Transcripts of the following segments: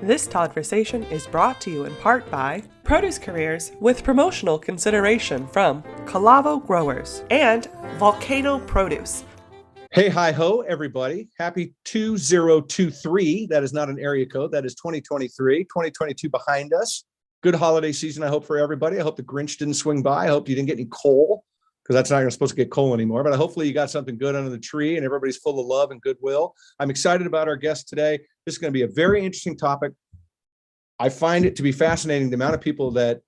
This Toddversation is brought to you in part by Produce Careers with promotional consideration from Calavo Growers and Volcano Produce. Hey, hi ho, everybody. Happy 2023. That is not an area code. That is 2023, 2022 behind us. Good holiday season, I hope, for everybody. I hope the Grinch didn't swing by. I hope you didn't get any coal, because that's not supposed to get coal anymore. But hopefully you got something good under the tree and everybody's full of love and goodwill. I'm excited about our guest today. This is going to be a very interesting topic. I find it to be fascinating, the amount of people that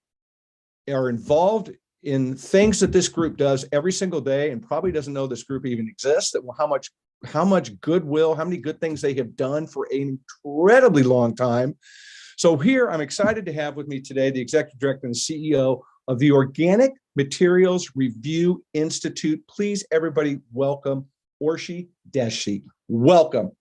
are involved in things that this group does every single day and probably doesn't know this group even exists, that how much goodwill, how many good things they have done for an incredibly long time. So here, I'm excited to have with me today the Executive Director and CEO of the Organic Materials Review Institute. Please, everybody, welcome Orsi Dezsi. Welcome.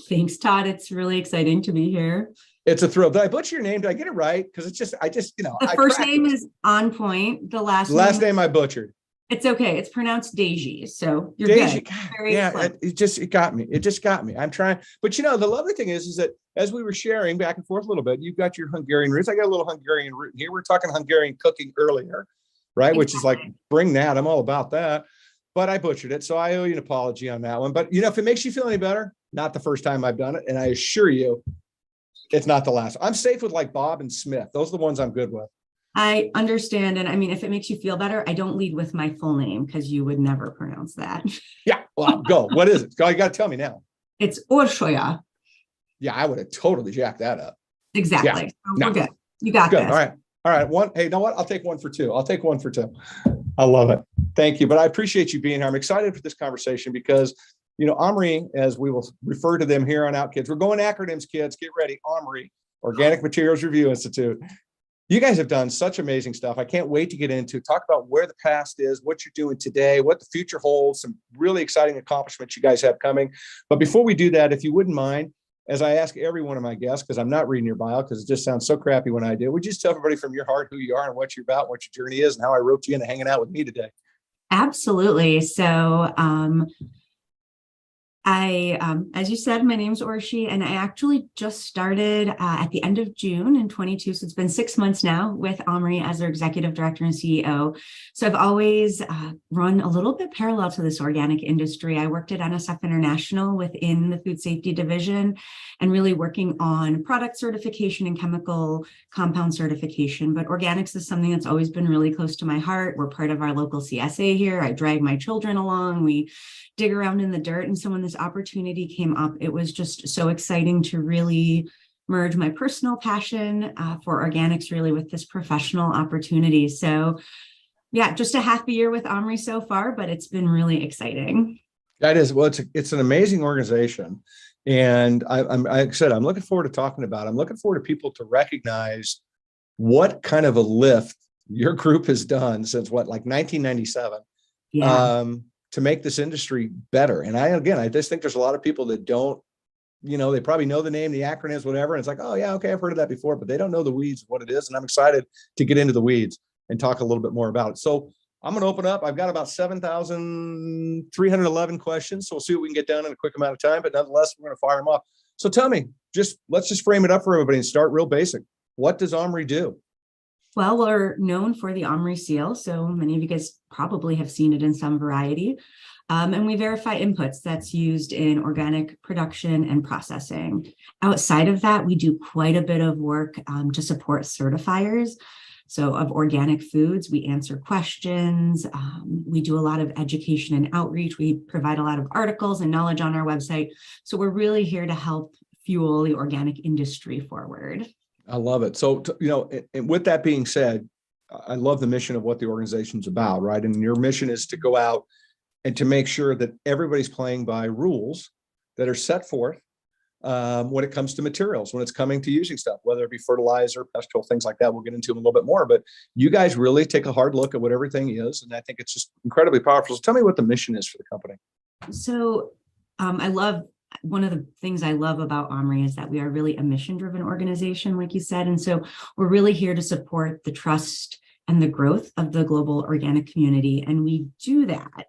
Thanks, Todd. It's really exciting to be here. It's a thrill. Did I butcher your name? Did I get it right? Because the first name is on point. The last name I butchered. It's okay. It's pronounced Dezsi, so you're Dezsi, good. Yeah, it got me. It just got me. I'm trying, but the lovely thing is that as we were sharing back and forth a little bit, you've got your Hungarian roots. I got a little Hungarian root here. We're talking Hungarian cooking earlier, right? Exactly. Which is like, bring that. I'm all about that. But I butchered it, so I owe you an apology on that one. But if it makes you feel any better, not the first time I've done it, and I assure you, it's not the last. I'm safe with like Bob and Smith. Those are the ones I'm good with. I understand. And I mean, if it makes you feel better, I don't lead with my full name because you would never pronounce that. Yeah. Well, go. What is it? You got to tell me now. It's Orsoya. Yeah, I would have totally jacked that up. Exactly. Yeah. So we're good. You got good. this. All right. One. Hey, you know what? I'll take one for two. I love it. Thank you. But I appreciate you being here. I'm excited for this conversation because OMRI, as we will refer to them here on out, kids. We're going acronyms, kids. Get ready. OMRI, Organic Materials Review Institute. You guys have done such amazing stuff. I can't wait to get into talk about where the past is, what you're doing today, what the future holds, some really exciting accomplishments you guys have coming. But before we do that, if you wouldn't mind, as I ask every one of my guests, because I'm not reading your bio because it just sounds so crappy when I do, would you just tell everybody from your heart who you are and what you're about, what your journey is, and how I roped you into hanging out with me today? Absolutely. So, as you said, my name's Orsi, and I actually just started at the end of June in 22. So it's been 6 months now with OMRI as their executive director and CEO. So I've always run a little bit parallel to this organic industry. I worked at NSF International within the food safety division and really working on product certification and chemical compound certification. But organics is something that's always been really close to my heart. We're part of our local CSA here. I drag my children along. We dig around in the dirt. And so when this opportunity came up, it was just so exciting to really merge my personal passion for organics really with this professional opportunity. So yeah, just a half a year with OMRI so far, but it's been really exciting. That is, well, it's an amazing organization. And like I said, I'm looking forward to talking about it. I'm looking forward to people to recognize what kind of a lift your group has done since like 1997. Yeah. To make this industry better. And I just think there's a lot of people that don't, they probably know the name, the acronyms, whatever. And it's like, oh yeah, okay, I've heard of that before, but they don't know the weeds of what it is. And I'm excited to get into the weeds and talk a little bit more about it. So I'm going to open up. I've got about 7,311 questions. So we'll see what we can get done in a quick amount of time, but nonetheless, we're going to fire them off. So tell me, let's just frame it up for everybody and start real basic. What does OMRI do? Well, we're known for the OMRI seal, so many of you guys probably have seen it in some variety. And we verify inputs that's used in organic production and processing. Outside of that, we do quite a bit of work to support certifiers. So of organic foods, we answer questions. We do a lot of education and outreach. We provide a lot of articles and knowledge on our website. So we're really here to help fuel the organic industry forward. I love it. So, and with that being said, I love the mission of what the organization's about, right? And your mission is to go out and to make sure that everybody's playing by rules that are set forth when it comes to materials, when it's coming to using stuff, whether it be fertilizer, pest control, things like that. We'll get into them a little bit more, but you guys really take a hard look at what everything is. And I think it's just incredibly powerful. So tell me what the mission is for the company. So one of the things I love about OMRI is that we are really a mission-driven organization, like you said. And so we're really here to support the trust and the growth of the global organic community. And we do that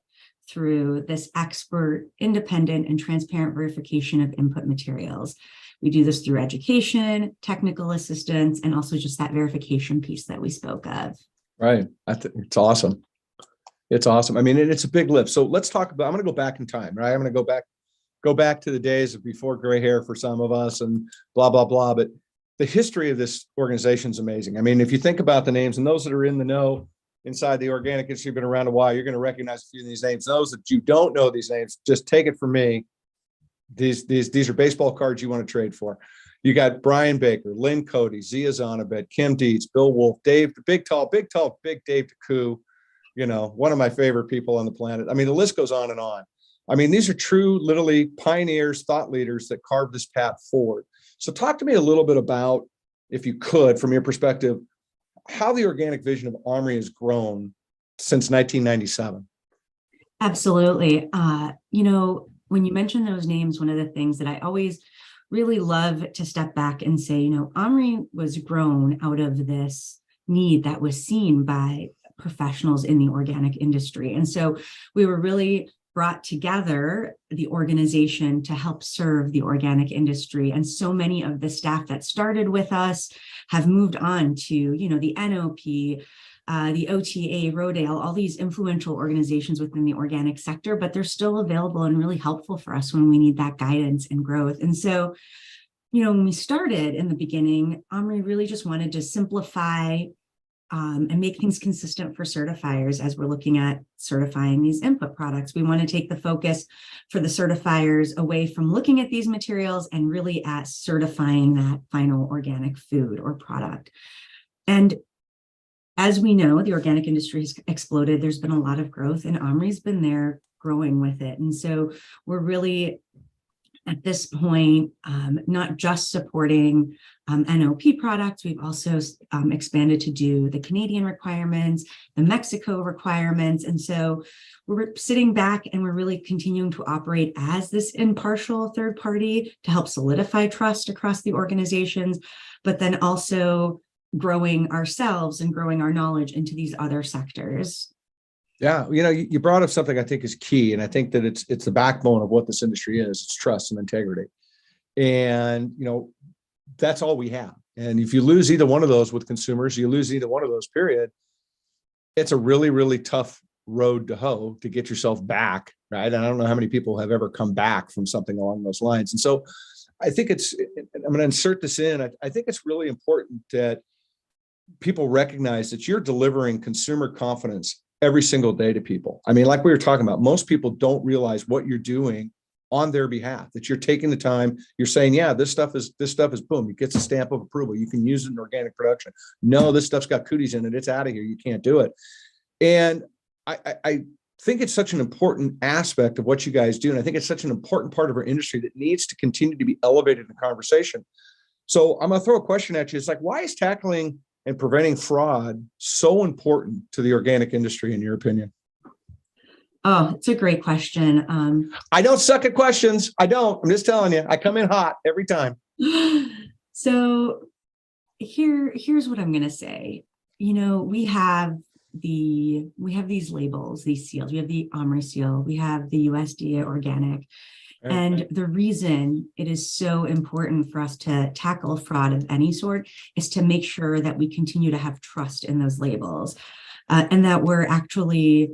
through this expert, independent, and transparent verification of input materials. We do this through education, technical assistance, and also just that verification piece that we spoke of. Right. It's awesome. It's awesome. I mean, it's a big lift. So let's talk about, I'm going to go back in time, right? I'm going to go back to the days of before gray hair for some of us and blah, blah, blah. But the history of this organization is amazing. I mean, if you think about the names, and those that are in the know inside the organic industry, been around a while, you're going to recognize a few of these names. Those that you don't know these names, just take it from me. These are baseball cards you want to trade for. You got Brian Baker, Lynn Cody, Zia Zonabed, Kim Dietz, Bill Wolf, Dave, big Dave DeCou, one of my favorite people on the planet. I mean, the list goes on and on. I mean, these are true, literally pioneers, thought leaders that carved this path forward. So talk to me a little bit about, if you could, from your perspective, how the organic vision of OMRI has grown since 1997. Absolutely. When you mention those names, one of the things that I always really love to step back and say, OMRI was grown out of this need that was seen by professionals in the organic industry. And so we were really brought together, the organization, to help serve the organic industry. And so many of the staff that started with us have moved on to, the NOP, the OTA, Rodale, all these influential organizations within the organic sector, but they're still available and really helpful for us when we need that guidance and growth. And so, when we started in the beginning, OMRI really just wanted to simplify and make things consistent for certifiers as we're looking at certifying these input products. We want to take the focus for the certifiers away from looking at these materials and really at certifying that final organic food or product. And as we know, the organic industry has exploded. There's been a lot of growth, and OMRI's been there growing with it. And so we're really, at this point, not just supporting NOP products. We've also expanded to do the Canadian requirements, the Mexico requirements. And so we're sitting back and we're really continuing to operate as this impartial third party to help solidify trust across the organizations, but then also growing ourselves and growing our knowledge into these other sectors. Yeah, you brought up something I think is key, and I think that it's the backbone of what this industry is. It's trust and integrity, and that's all we have. And if you lose either one of those with consumers, you lose either one of those. Period. It's a really, really tough road to hoe to get yourself back, right? And I don't know how many people have ever come back from something along those lines. And so, I think I'm going to insert this in. I think it's really important that people recognize that you're delivering consumer confidence every single day to people. I mean, like we were talking about, most people don't realize what you're doing on their behalf, that you're taking the time, you're saying, yeah, this stuff is boom, it gets a stamp of approval. You can use it in organic production. No, this stuff's got cooties in it. It's out of here. You can't do it. And I think it's such an important aspect of what you guys do. And I think it's such an important part of our industry that needs to continue to be elevated in conversation. So I'm going to throw a question at you. It's like, why is tackling and preventing fraud so important to the organic industry, in your opinion? Oh, it's a great question. I don't suck at questions. I don't. I'm just telling you, I come in hot every time. So here's what I'm going to say. We have these labels, these seals. We have the OMRI seal. We have the USDA organic. And the reason it is so important for us to tackle fraud of any sort is to make sure that we continue to have trust in those labels, and that we're actually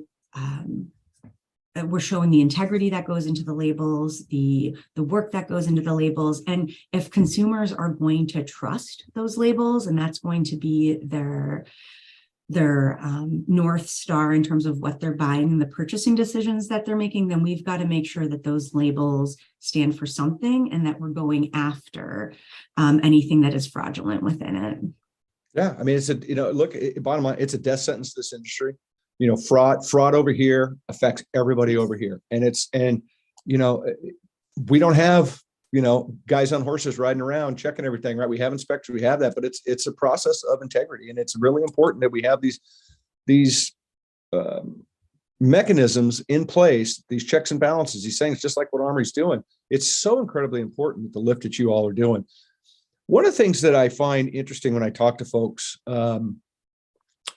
we're showing the integrity that goes into the labels, the work that goes into the labels. And if consumers are going to trust those labels, and that's going to be their North Star in terms of what they're buying and the purchasing decisions that they're making, then we've got to make sure that those labels stand for something and that we're going after anything that is fraudulent within it. Yeah. I mean, it's bottom line, it's a death sentence to this industry. Fraud over here affects everybody over here. And we don't have, guys on horses riding around checking everything, right? We have inspectors, we have that, but it's a process of integrity. And it's really important that we have these mechanisms in place, these checks and balances, these things, just like what OMRI's doing. It's so incredibly important with the lift that you all are doing. One of the things that I find interesting when I talk to folks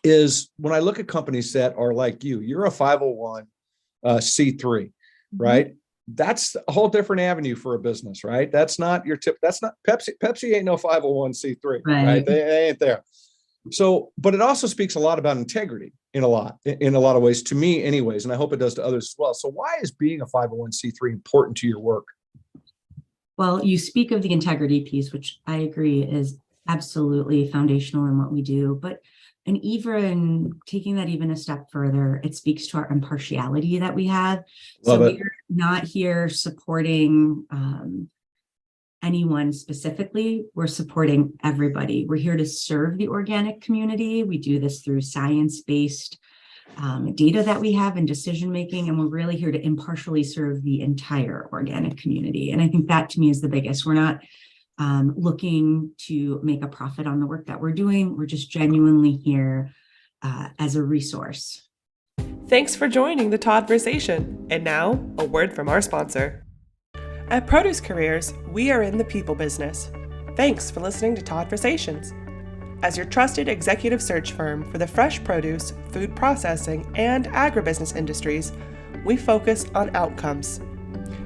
is when I look at companies that are like you're a 501, C3, right? That's a whole different avenue for a business, right? That's not your tip. That's not Pepsi. Pepsi ain't no 501c3, right? They ain't there. So, but it also speaks a lot about integrity in a lot of ways, to me anyways, and I hope it does to others as well. So why is being a 501c3 important to your work? Well, you speak of the integrity piece, which I agree is absolutely foundational in what we do, but and even taking that even a step further, it speaks to our impartiality that we have. So we're not here supporting anyone specifically. We're supporting everybody. We're here to serve the organic community. We do this through science-based data that we have in decision making, and we're really here to impartially serve the entire organic community. And I think that to me is the biggest. We're not looking to make a profit on the work that we're doing. We're just genuinely here as a resource. Thanks for joining the Toddversation. And now, a word from our sponsor. At Produce Careers, we are in the people business. Thanks for listening to Toddversations. As your trusted executive search firm for the fresh produce, food processing, and agribusiness industries, we focus on outcomes.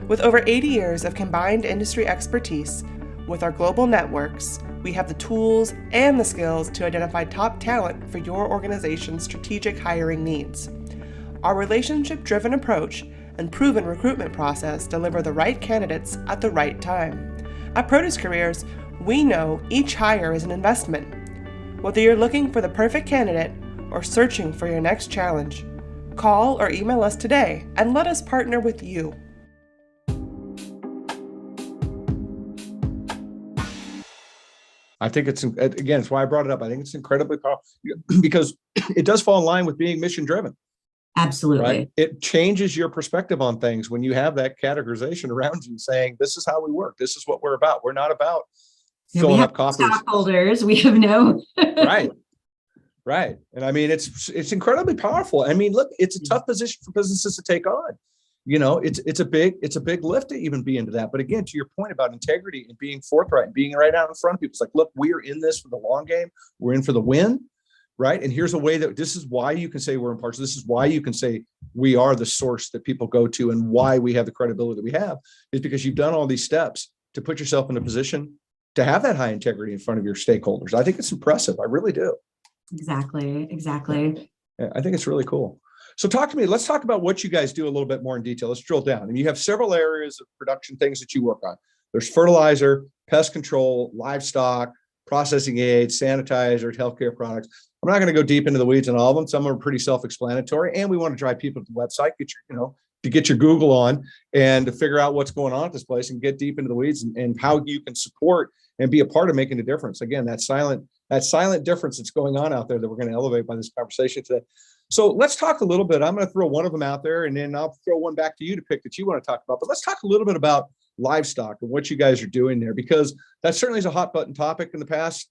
With over 80 years of combined industry expertise, with our global networks, we have the tools and the skills to identify top talent for your organization's strategic hiring needs. Our relationship-driven approach and proven recruitment process deliver the right candidates at the right time. At Produce Careers, we know each hire is an investment. Whether you're looking for the perfect candidate or searching for your next challenge, call or email us today and let us partner with you. I think it's, again, it's why I brought it up. I think it's incredibly powerful because it does fall in line with being mission driven. Absolutely. Right? It changes your perspective on things when you have that categorization around you saying, this is how we work. This is what we're about. We're not about filling up coffers. Stockholders. We have no. Right. Right. And I mean, it's incredibly powerful. I mean, look, it's a tough position for businesses to take on. You know, it's a big lift to even be into that. But again, to your point about integrity and being forthright and being right out in front of people, it's like, look, we are in this for the long game. We're in for the win. Right. And here's a way that this is why you can say we're impartial. This is why you can say we are the source that people go to, and why we have the credibility we have is because you've done all these steps to put yourself in a position to have that high integrity in front of your stakeholders. I think it's impressive. I really do. Exactly. I think it's really cool. So talk to me. Let's talk about what you guys do a little bit more in detail. Let's drill down. And you have several areas of production things that you work on. There's fertilizer, pest control, livestock, processing aids, sanitizers, healthcare products. I'm not going to go deep into the weeds on all of them. Some are pretty self-explanatory, and we want to drive people to the website, to get your Google on and to figure out what's going on at this place and get deep into the weeds and how you can support and be a part of making a difference. Again, that silent difference that's going on out there that we're going to elevate by this conversation today. So let's talk a little bit. I'm going to throw one of them out there, and then I'll throw one back to you to pick that you want to talk about. But let's talk a little bit about livestock and what you guys are doing there, because that certainly is a hot button topic in the past,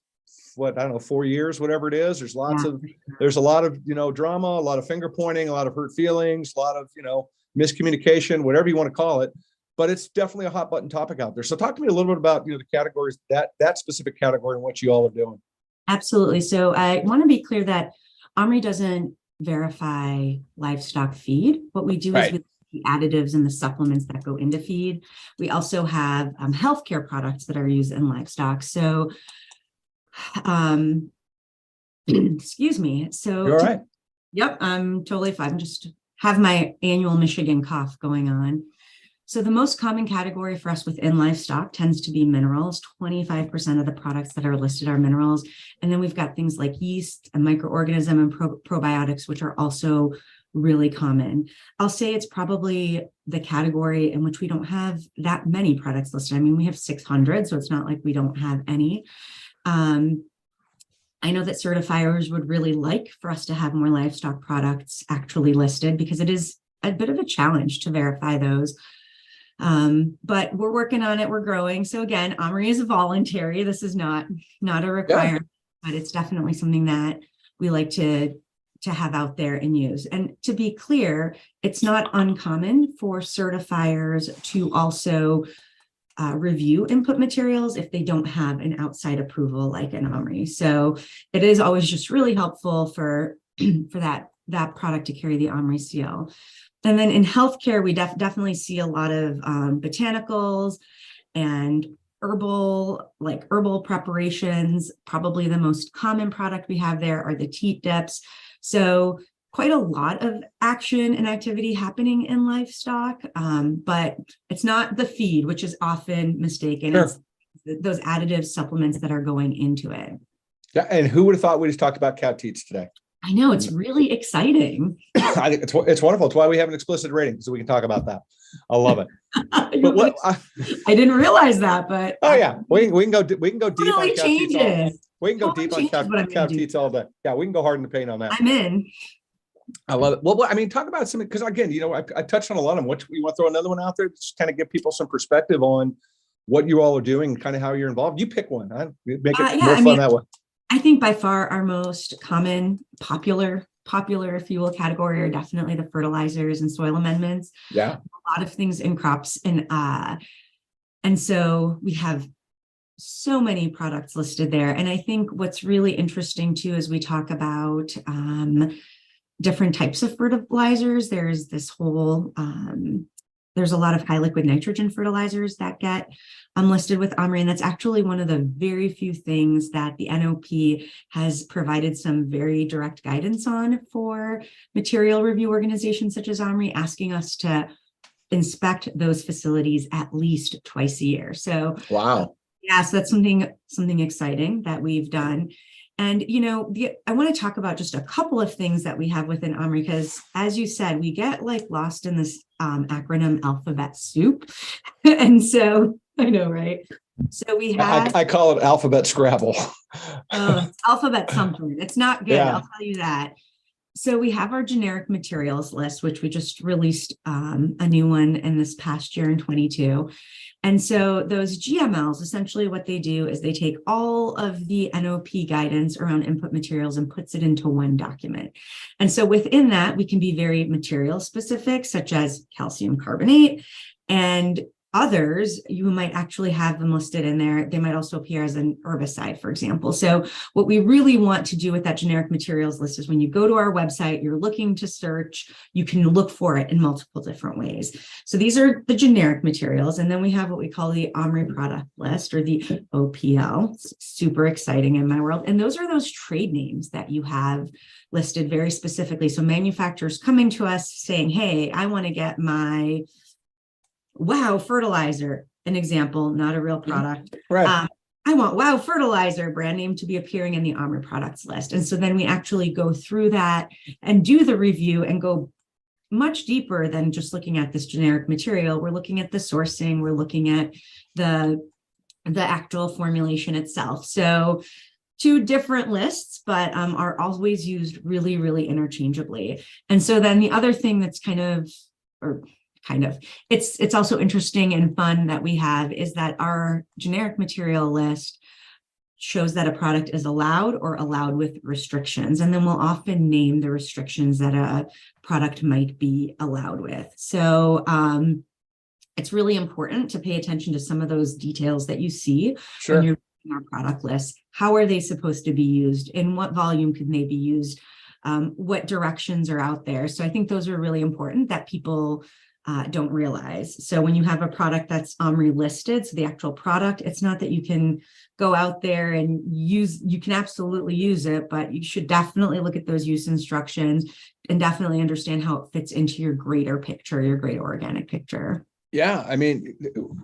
4 years, whatever it is. There's a lot of, drama, a lot of finger pointing, a lot of hurt feelings, a lot of, miscommunication, whatever you want to call it. But it's definitely a hot button topic out there. So talk to me a little bit about, the categories, that specific category and what you all are doing. Absolutely. So I want to be clear that OMRI doesn't verify livestock feed. What we do is with the additives and the supplements that go into feed. We also have healthcare products that are used in livestock. So, excuse me. So, you're all right. Yep, I'm totally fine. Just have my annual Michigan cough going on. So the most common category for us within livestock tends to be minerals. 25% of the products that are listed are minerals. And then we've got things like yeast and microorganism and probiotics, which are also really common. I'll say it's probably the category in which we don't have that many products listed. I mean, we have 600, so it's not like we don't have any. I know that certifiers would really like for us to have more livestock products actually listed, because it is a bit of a challenge to verify those. But we're working on it. We're growing. So again, OMRI is voluntary. This is not a requirement, but it's definitely something that we like to have out there and use. And to be clear, it's not uncommon for certifiers to also review input materials if they don't have an outside approval like an OMRI. So it is always just really helpful for that product to carry the OMRI seal. And then in healthcare, we definitely see a lot of botanicals and herbal preparations. Probably the most common product we have there are the teat dips. So quite a lot of action and activity happening in livestock, but it's not the feed, which is often mistaken. Sure. It's those additive supplements that are going into it. Yeah, and who would have thought we just talked about cow teats today? I know, it's really exciting. I think it's wonderful. It's why we have an explicit rating, so we can talk about that. I love it. But what I didn't realize that, but we can go deep on totally cow teats. We can go Totally deep on cow teats all day. Yeah, we can go hard in the paint on that. I'm in. I love it. Well, I mean, talk about something, because again, I touched on a lot of them. What you want to throw another one out there, just kind of give people some perspective on what you all are doing, kind of how you're involved. You pick one. Huh? Make it more fun that way. I think by far our most common, popular, if you will, category are definitely the fertilizers and soil amendments. Yeah, a lot of things in crops, and so we have so many products listed there. And I think what's really interesting too is we talk about different types of fertilizers. There's this whole there's a lot of high liquid nitrogen fertilizers that get listed with OMRI, and that's actually one of the very few things that the NOP has provided some very direct guidance on for material review organizations such as OMRI, asking us to inspect those facilities at least twice a year. So wow. Yeah, so that's something exciting that we've done. And, I want to talk about just a couple of things that we have within OMRI, because as you said, we get lost in this acronym alphabet soup. And so I know, right? So we have, I call it alphabet Scrabble. Oh, it's alphabet something. It's not good. Yeah. I'll tell you that. So we have our generic materials list, which we just released a new one in this past year in 22. And so those GMLs, essentially what they do is they take all of the NOP guidance around input materials and puts it into one document. And so within that, we can be very material specific, such as calcium carbonate, and others, you might actually have them listed in there. They might also appear as an herbicide, for example. So what we really want to do with that generic materials list is when you go to our website, you're looking to search, you can look for it in multiple different ways. So these are the generic materials. And then we have what we call the OMRI product list, or the OPL. It's super exciting in my world. And those are those trade names that you have listed very specifically. So manufacturers coming to us saying, hey, I want to get my Wow fertilizer, an example, not a real product. Right. I want Wow fertilizer brand name to be appearing in the OMRI products list. And so then we actually go through that and do the review and go much deeper than just looking at this generic material. We're looking at the sourcing, we're looking at the actual formulation itself. So two different lists, but are always used really, really interchangeably. And so then the other thing that's it's also interesting and fun that we have is that our generic material list shows that a product is allowed or allowed with restrictions. And then we'll often name the restrictions that a product might be allowed with. So it's really important to pay attention to some of those details that you see when you're looking at our product list. How are they supposed to be used? In what volume can they be used? What directions are out there? So I think those are really important that people don't realize. So when you have a product that's OMRI listed, so the actual product, it's not that you can go out there and you can absolutely use it, but you should definitely look at those use instructions and definitely understand how it fits into your greater picture, your greater organic picture. Yeah, I mean,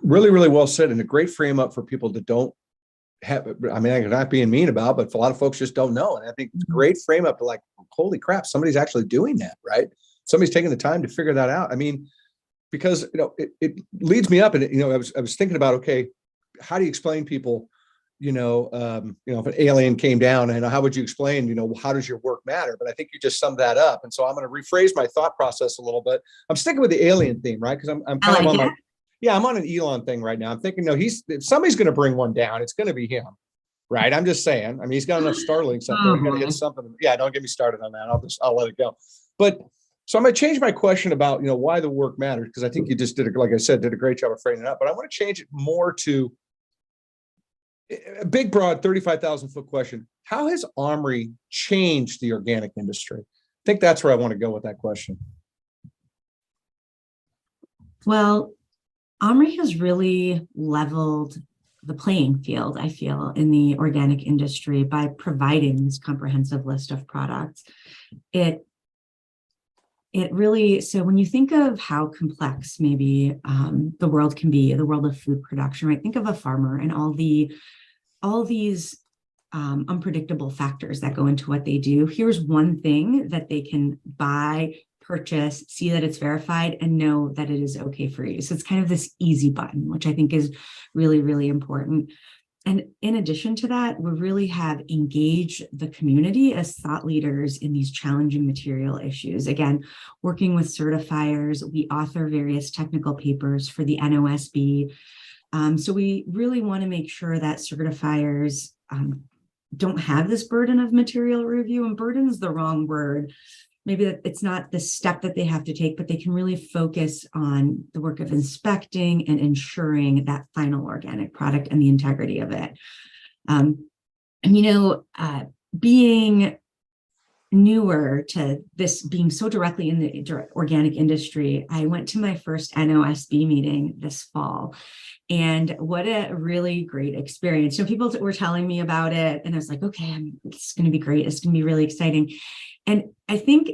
really, really well said, and a great frame up for people that don't have, I mean, I'm not being mean about, but a lot of folks just don't know. And I think it's a great frame up to holy crap, somebody's actually doing that, right? Somebody's taking the time to figure that out. I mean, because it leads me up, and I was thinking about, okay, how do you explain people, if an alien came down, and how would you explain, how does your work matter? But I think you just summed that up, and so I'm going to rephrase my thought process a little bit. I'm sticking with the alien theme, right? Because I'm kind of on I'm on an Elon thing right now. I'm thinking, if somebody's going to bring one down, it's going to be him, right? I'm just saying. I mean, he's got enough Starlinks up there. He's going to hit something. Yeah, don't get me started on that. I'll let it go. But so I'm going to change my question about, why the work matters, because I think you just did a great job of framing it up. But I want to change it more to a big, broad 35,000-foot question. How has OMRI changed the organic industry? I think that's where I want to go with that question. Well, OMRI has really leveled the playing field, I feel, in the organic industry by providing this comprehensive list of products. It really, so when you think of how complex maybe the world can be, the world of food production, right? Think of a farmer and all these unpredictable factors that go into what they do. Here's one thing that they can buy, purchase, see that it's verified, and know that it is okay for you. So it's kind of this easy button, which I think is really, really important. And in addition to that, we really have engaged the community as thought leaders in these challenging material issues. Again, working with certifiers, we author various technical papers for the NOSB. So we really want to make sure that certifiers don't have this burden of material review, and burden is the wrong word. Maybe that it's not the step that they have to take, but they can really focus on the work of inspecting and ensuring that final organic product and the integrity of it. Being newer to this, being so directly in the organic industry, I went to my first NOSB meeting this fall. And what a really great experience. People were telling me about it, and I was like, okay, it's going to be great. It's going to be really exciting. And I think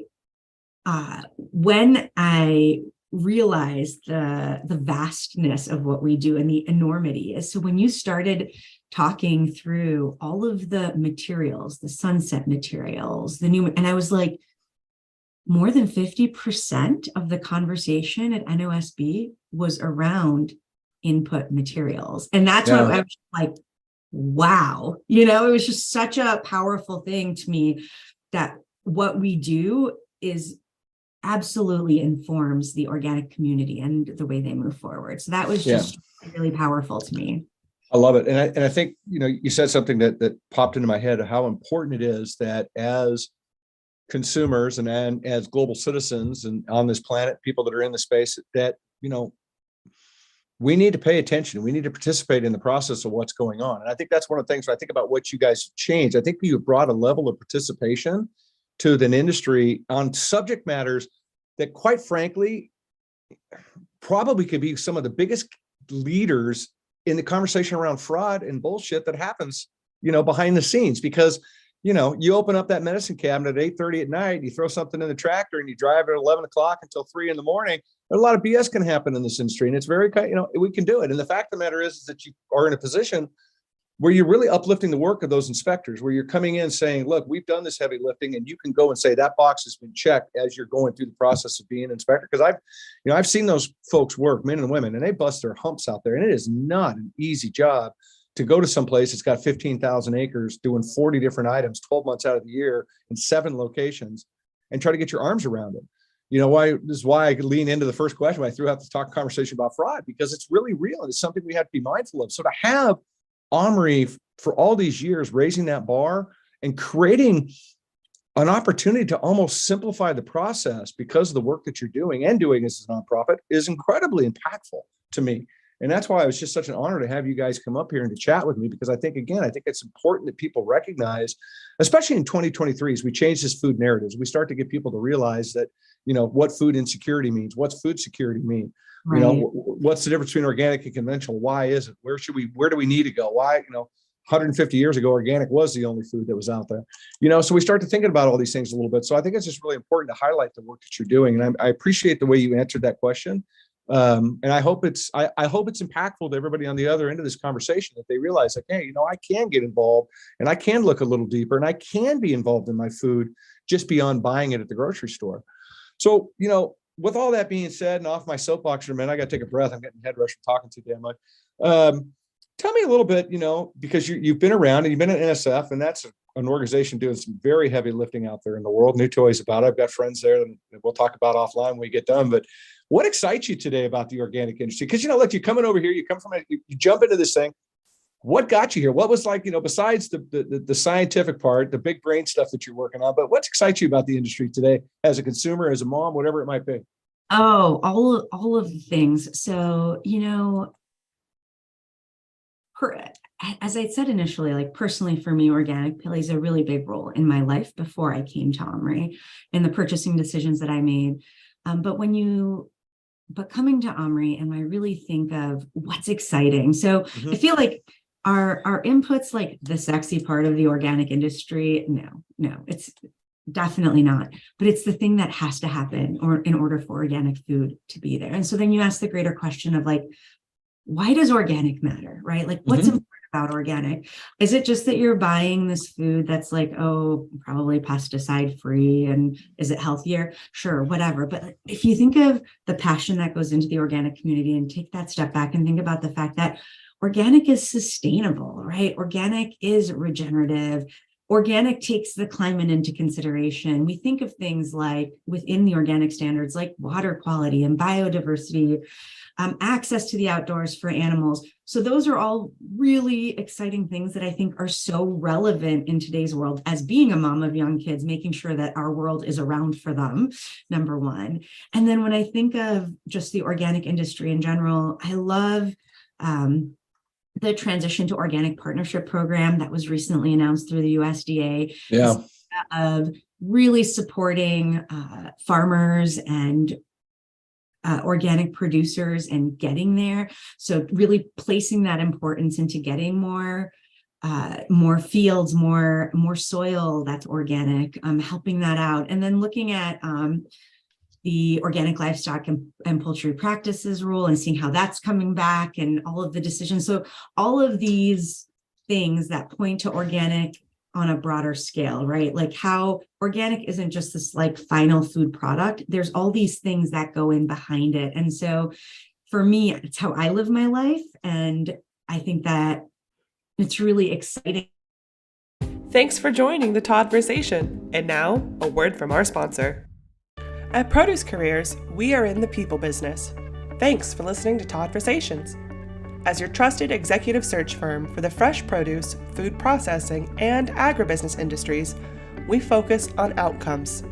when I realized the vastness of what we do and the enormity is, so when you started talking through all of the materials, the sunset materials, the new, and I was like, more than 50% of the conversation at NOSB was around input materials. And that's what I was like, wow, it was just such a powerful thing to me that what we do is absolutely informs the organic community and the way they move forward. So that was just really powerful to me. I love it. And I think, you said something that popped into my head of how important it is that as consumers and as global citizens and on this planet, people that are in the space, that, we need to pay attention. We need to participate in the process of what's going on. And I think that's one of the things when I think about what you guys have changed. I think you have brought a level of participation to the industry on subject matters that, quite frankly, probably could be some of the biggest leaders in the conversation around fraud and bullshit that happens, behind the scenes. Because, you open up that medicine cabinet at 8:30 at night, you throw something in the tractor and you drive at 11 o'clock until 3 in the morning. A lot of BS can happen in this industry, and it's very, we can do it. And the fact of the matter is that you are in a position where you're really uplifting the work of those inspectors, where you're coming in saying, look, we've done this heavy lifting, and you can go and say that box has been checked as you're going through the process of being an inspector. Because I've seen those folks work, men and women, and they bust their humps out there. And it is not an easy job to go to some place that's got 15,000 acres doing 40 different items, 12 months out of the year in 7 locations, and try to get your arms around it. This is why I could lean into the first question when I threw out this conversation about fraud, because it's really real. And it's something we have to be mindful of. So to have OMRI for all these years, raising that bar and creating an opportunity to almost simplify the process because of the work that you're doing and doing as a nonprofit is incredibly impactful to me. And that's why it was just such an honor to have you guys come up here and to chat with me, because I think it's important that people recognize, especially in 2023, as we change this food narratives, we start to get people to realize that, what food insecurity means, what's food security mean, right. What's the difference between organic and conventional? Why is it? Where do we need to go? Why, 150 years ago, organic was the only food that was out there, so we start to thinking about all these things a little bit. So I think it's just really important to highlight the work that you're doing. And I appreciate the way you answered that question. And I hope it's impactful to everybody on the other end of this conversation, that they realize like, hey, I can get involved and I can look a little deeper and I can be involved in my food just beyond buying it at the grocery store. So, with all that being said, and off my soapbox for a minute, I got to take a breath. I'm getting head rush from talking too damn much. Tell me a little bit, because you've been around and you've been at NSF, and that's an organization doing some very heavy lifting out there in the world. New toys about it. I've got friends there and we'll talk about offline when we get done. But what excites you today about the organic industry? Because, look, you're coming over here, you come from you jump into this thing. What got you here? What was like, besides the scientific part, the big brain stuff that you're working on, but what excites you about the industry today as a consumer, as a mom, whatever it might be? Oh, all of the things. So, as I said initially, like personally for me, organic plays a really big role in my life before I came to OMRI and the purchasing decisions that I made. But when you but coming to OMRI, and I really think of what's exciting. So I feel like our inputs, like the sexy part of the organic industry, no, it's definitely not. But it's the thing that has to happen or in order for organic food to be there. And so then you ask the greater question of like, why does organic matter, right? Like what's important about organic? Is it just that you're buying this food that's like, oh, probably pesticide free, and is it healthier? Sure, whatever. But if you think of the passion that goes into the organic community and take that step back and think about the fact that organic is sustainable, right? Organic is regenerative. Organic takes the climate into consideration. We think of things like within the organic standards, like water quality and biodiversity, access to the outdoors for animals. So those are all really exciting things that I think are so relevant in today's world as being a mom of young kids, making sure that our world is around for them, number one. And then when I think of just the organic industry in general, I love the transition to organic partnership program that was recently announced through the USDA. Yeah. Of really supporting farmers and organic producers and getting there. So really placing that importance into getting more fields, more soil that's organic, helping that out. And then looking at the organic livestock and poultry practices rule and seeing how that's coming back and all of the decisions. So all of these things that point to organic on a broader scale, right? Like how organic isn't just this like final food product. There's all these things that go in behind it. And so for me, it's how I live my life. And I think that it's really exciting. Thanks for joining the Todd-versation. And now, a word from our sponsor. At Produce Careers, we are in the people business. Thanks for listening to Toddversations. As your trusted executive search firm for the fresh produce, food processing, and agribusiness industries, we focus on outcomes.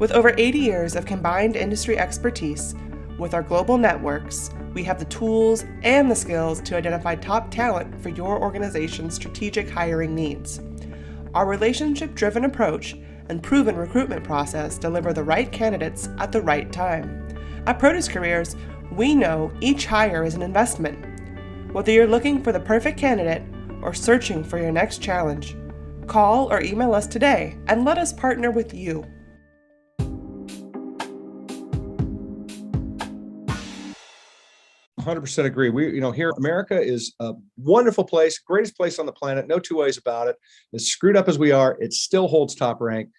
With over 80 years of combined industry expertise, with our global networks, we have the tools and the skills to identify top talent for your organization's strategic hiring needs. Our relationship-driven approach and proven recruitment process deliver the right candidates at the right time. At Produce Careers, we know each hire is an investment. Whether you're looking for the perfect candidate or searching for your next challenge, call or email us today and let us partner with you. 100% agree. Here, America is a wonderful place, greatest place on the planet. No two ways about it. As screwed up as we are, it still holds top rank.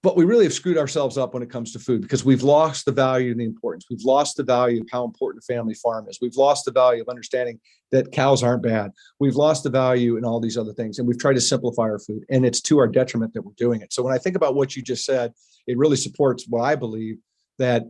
But we really have screwed ourselves up when it comes to food because we've lost the value and the importance. We've lost the value of how important a family farm is. We've lost the value of understanding that cows aren't bad. We've lost the value in all these other things. And we've tried to simplify our food. And it's to our detriment that we're doing it. So when I think about what you just said, it really supports what I believe, that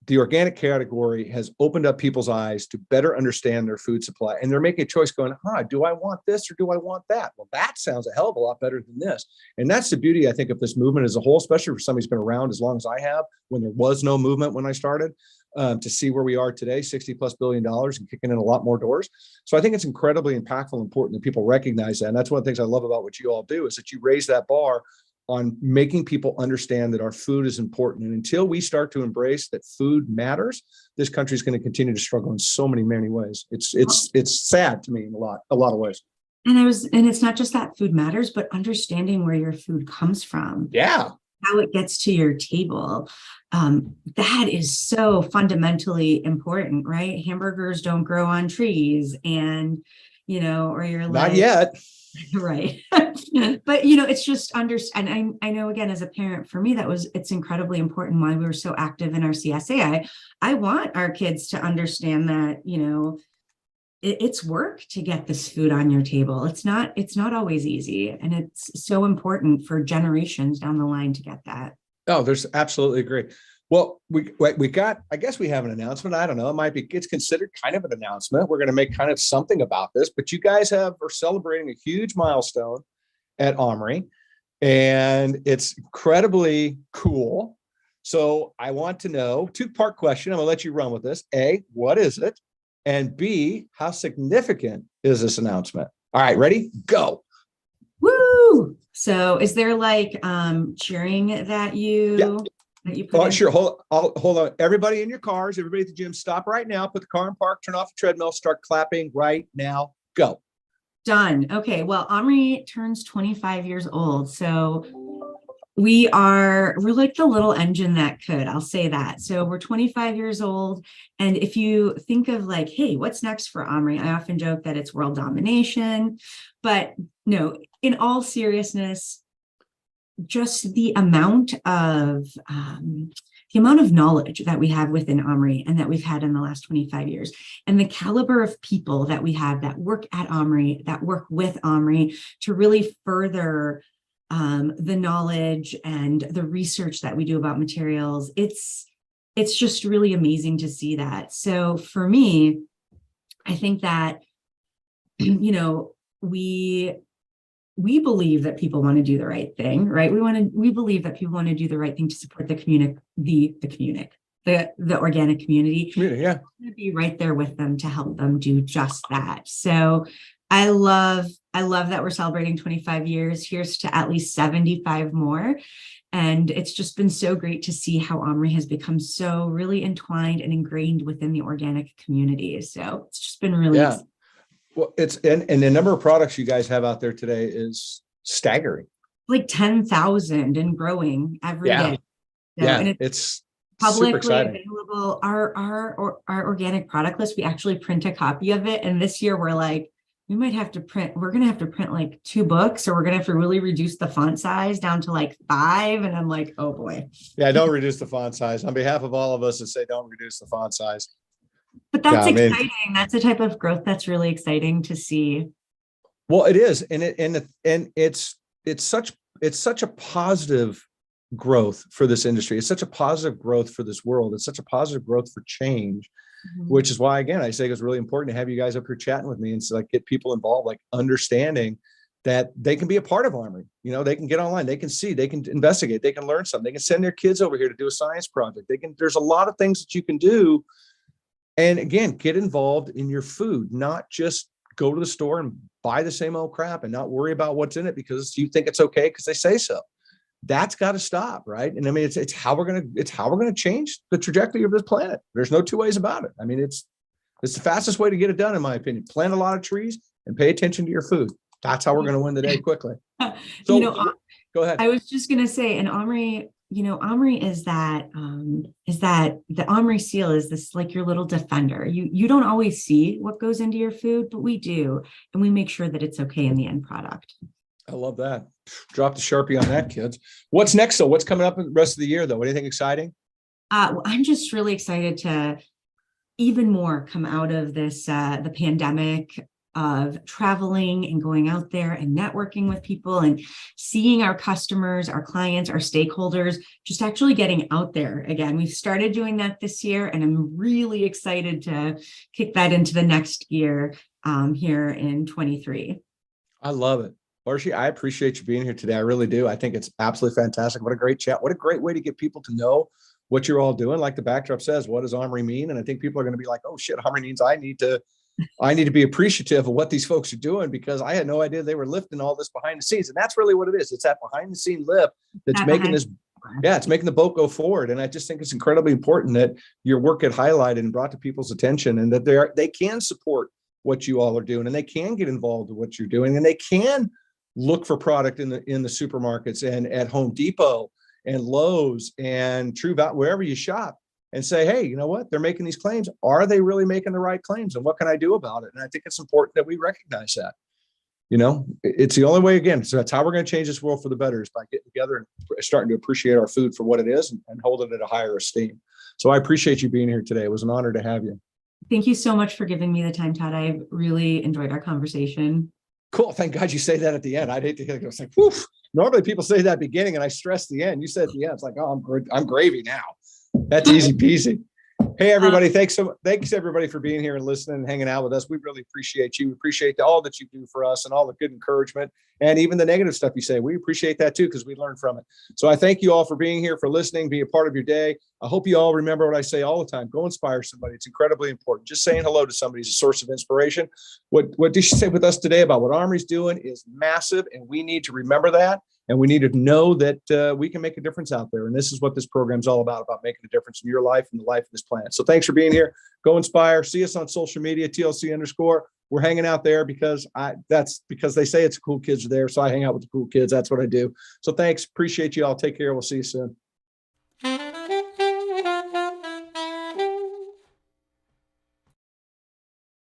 the organic category has opened up people's eyes to better understand their food supply. And they're making a choice going, do I want this or do I want that? Well, that sounds a hell of a lot better than this. And that's the beauty, I think, of this movement as a whole, especially for somebody who's been around as long as I have, when there was no movement when I started, to see where we are today, $60+ billion and kicking in a lot more doors. So I think it's incredibly impactful and important that people recognize that. And that's one of the things I love about what you all do, is that you raise that bar on making people understand that our food is important. And until we start to embrace that food matters, this country is going to continue to struggle in so many ways. It's sad to me in a lot of ways. And it's not just that food matters, but understanding where your food comes from. Yeah. How it gets to your table. That is so fundamentally important, right? Hamburgers don't grow on trees, and or you're like, not yet. Right. But, it's just and I know, again, as a parent, for me, it's incredibly important why we were so active in our CSA. I want our kids to understand that, it's work to get this food on your table. It's not always easy. And it's so important for generations down the line to get that. Oh, there's absolutely agree. Well, we got, I guess we have an announcement. I don't know. It's considered kind of an announcement. We're going to make kind of something about this, but you guys are celebrating a huge milestone at OMRI, and it's incredibly cool. So I want to know, two-part question. I'm going to let you run with this. A, what is it? And B, how significant is this announcement? All right, ready? Go. Woo! So is there like cheering that you... that you put Oh, in? sure. Hold on. Everybody in your cars, everybody at the gym, stop right now. Put the car in park, turn off the treadmill, start clapping right now. Go. Done. Okay. Well, Omri turns 25 years old. So we're like the little engine that could, I'll say that. So we're 25 years old. And if you think of like, hey, what's next for Omri? I often joke that it's world domination, but no, in all seriousness, just the amount of knowledge that we have within Omri and that we've had in the last 25 years, and the caliber of people that we have that work at Omri, that work with Omri to really further the knowledge and the research that we do about materials. It's just really amazing to see that. So for me, I think that, you know, we believe that people want to do the right thing, right? We believe that people want to do the right thing to support the organic community. Yeah. To be right there with them to help them do just that. So I love that we're celebrating 25 years. Here's to at least 75 more. And it's just been so great to see how Omri has become so really entwined and ingrained within the organic community. So it's just been really exciting. Well, and the number of products you guys have out there today is staggering. Like 10,000 and growing every day. So, yeah, and it's publicly available. Our organic product list, we actually print a copy of it. And this year we're like, we're going to have to print like 2 books, or we're going to have to really reduce the font size down to like 5. And I'm like, oh boy. Yeah, don't reduce the font size. On behalf of all of us that say don't reduce the font size. But that's exciting. That's a type of growth that's really exciting to see. Well, it is. And it's such a positive growth for this industry. It's such a positive growth for this world. It's such a positive growth for change, which is why, again, I say it's really important to have you guys up here chatting with me and so, like, get people involved, like understanding that they can be a part of Omri. You know, they can get online, they can see, they can investigate, they can learn something, they can send their kids over here to do a science project. There's a lot of things that you can do. And again, get involved in your food, not just go to the store and buy the same old crap and not worry about what's in it because you think it's okay because they say so. That's got to stop, right? And I mean, it's how we're gonna change the trajectory of this planet. There's no 2 ways about it. I mean, it's the fastest way to get it done, in my opinion. Plant a lot of trees and pay attention to your food. That's how we're going to win the day quickly. So, go ahead. I was just going to say, and Omri, Omri is that the Omri seal is this, like, your little defender. You don't always see what goes into your food, but we do. And we make sure that it's okay in the end product. I love that. Drop the Sharpie on that, kids. What's next, though? What's coming up in the rest of the year, though? Anything exciting? Well, I'm just really excited to even more come out of this, the pandemic, of traveling and going out there and networking with people and seeing our customers, our clients, our stakeholders, just actually getting out there again. We've started doing that this year, and I'm really excited to kick that into the next year here in 23. I love it. Orsi, I appreciate you being here today. I really do. I think it's absolutely fantastic. What a great chat. What a great way to get people to know what you're all doing. Like the backdrop says, what does Omri mean? And I think people are going to be like, oh shit, Omri means I need to be appreciative of what these folks are doing, because I had no idea they were lifting all this behind the scenes. And that's really what it is. It's that behind the scene lift that's making this. Yeah, it's making the boat go forward. And I just think it's incredibly important that your work get highlighted and brought to people's attention, and that they can support what you all are doing, and they can get involved in what you're doing, and they can look for product in the supermarkets and at Home Depot and Lowe's and True Value, wherever you shop, and say, hey, you know what? They're making these claims. Are they really making the right claims? And what can I do about it? And I think it's important that we recognize that. You know, it's the only way, again. So that's how we're going to change this world for the better, is by getting together and starting to appreciate our food for what it is and holding it at a higher esteem. So I appreciate you being here today. It was an honor to have you. Thank you so much for giving me the time, Todd. I really enjoyed our conversation. Cool. Thank God you say that at the end. I'd hate to hear it. It's like, whew. Normally people say that beginning and I stress the end. You said at the end. It's like, oh, I'm gravy now. That's easy peasy. Hey, everybody. Thanks everybody for being here and listening and hanging out with us. We really appreciate you. We appreciate all that you do for us and all the good encouragement and even the negative stuff you say. We appreciate that too, because we learn from it. So I thank you all for being here, for listening, be a part of your day. I hope you all remember what I say all the time. Go inspire somebody. It's incredibly important. Just saying hello to somebody is a source of inspiration. What did she say with us today about what Omri's doing is massive, and we need to remember that. And we need to know that we can make a difference out there. And this is what this program's all about making a difference in your life and the life of this planet. So thanks for being here. Go inspire. See us on social media, TLC_. We're hanging out there because that's because they say it's cool kids are there. So I hang out with the cool kids. That's what I do. So thanks. Appreciate you all. Take care. We'll see you soon.